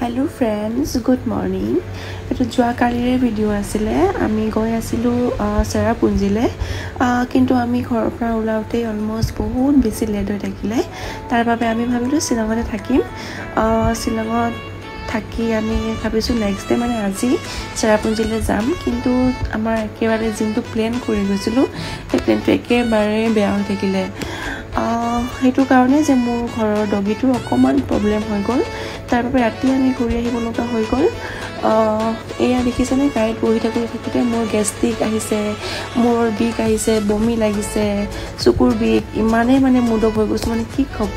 Hello friends, good morning. Eto joa kalire video asile ami goi asilu Serapunjile kintu ami ghor pra ulaute almost bahut besi late hoi thakile tar babe ami bhabilu Shillongte thakim Shillongot থাকি আমি ভাবিছো next day মানে আজি চেৰাপুঞ্জিলে যাম কিন্তু আমাৰ একেবাৰে জিনটো plan কৰি গৈছিলো এই প্ল্যানটো একেবাৰে বেয়া হৈ থাকিলে হেতু কাৰণে যে মোৰ ঘৰৰ ডগিটো অকমান প্ৰবলেম হৈ গল তাৰ বাবে ৰাতি আমি ঘূৰি আহিব লগা হৈ গল এয়া দেখিছেনে গাইড বহি থাকোতে মোৰ গেষ্ট্ৰিক আহিছে মোৰ বিক আহিছে বমি লাগিছে চকুৰ বিক ইমানে মানে মুড হৈ গৈছে মানে কি খব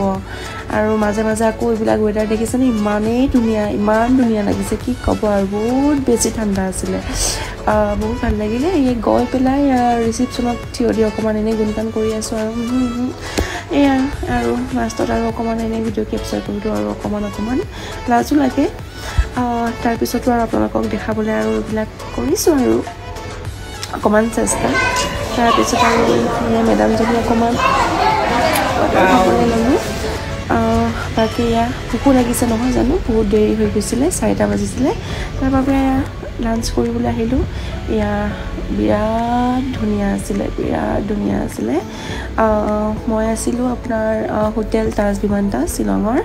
আৰু মাজে মাজে আকৌ ইবিলাক ওয়েদাৰ দেখিছেনে ইমান ধুনীয়া লাগিছে কি খব আৰু বহুত বেছি ঠাণ্ডা আছিল বহুত ভাল লাগিলে এই গৈ পেলাই ৰিসেপশনত থিয়ৰি অকমান এনে গুণগান কৰি আছো আৰু এয়া আৰু লাষ্টত আৰু অকমান এনে ভিডিও ক্যাপচাৰ কৰিলো আৰু অকমান লাজু লাগে তাৰ পিছতো আৰু আপোনালোকক দেখাবলৈ আৰু ইবিলাক কৰিছো আৰু অকমান চেষ্টা তাৰ পিছত আৰু মেডাম জনী অকমান বাকি ভোকো লাগিছে নহয় জানো বহুত দেৰি হৈ গৈছিলে 4টা বাজিছিলে তাৰ বাবে লাঞ্চ কৰিবলৈ আহিলো ইয়া বিৰাট ধুনীয়া আছিলে মই আছিলো আপোনাৰ হোটেল তাজ বিমানটা শিলঙৰ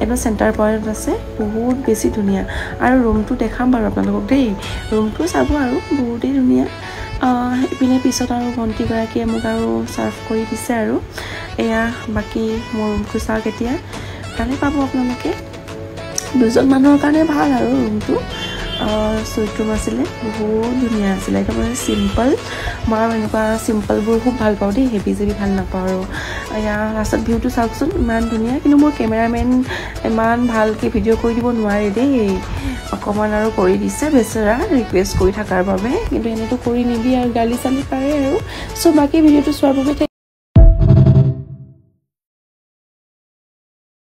এটা সেন্টাৰ পইণ্ট আছে বহুত বেছি ধুনীয়া আৰু ৰুমটো দেখাম বাৰু আপোনালোকক দেই ৰুমটো চাব আৰু বহুতেই ধুনীয়া ইপিনে পিছত আৰু ভন্টি গৰাকীয়ে মোক আৰু সাৰ্ভ কৰি দিছে আৰু এয়া বাকি মোৰ ৰুমটো চাওক এতিয়া ভালে পাব আপোনালোকে দুজন মানুহৰ কাৰণে ভাল আৰু ৰুমটো সুইট ৰুম আছিলে বহুত ধুনীয়া আছিলে একেবাৰে সিম্পল মই এনেকুৱা সিম্পল বোৰ খুব ভাল পাওঁ দেই হেভি জেভি ভাল নাপাওঁ আৰু এয়া লাষ্টত ভিউটো চাওকচোন ইমান ধুনীয়া কিন্তু মোৰ কেমেৰামেন ইমান ভালকে ভিডিঅ' কৰি দিব নোৱাৰে দেই অকমান আৰু কৰি দিছে বেচৰা ৰিকুৱেষ্ট কৰি থাকাৰ বাবে কিন্তু এনেটো কৰি নিবি আৰু গালি চালি পাৰে আৰু সো বাকি ভিডিঅ'টো চোৱাৰ বাবে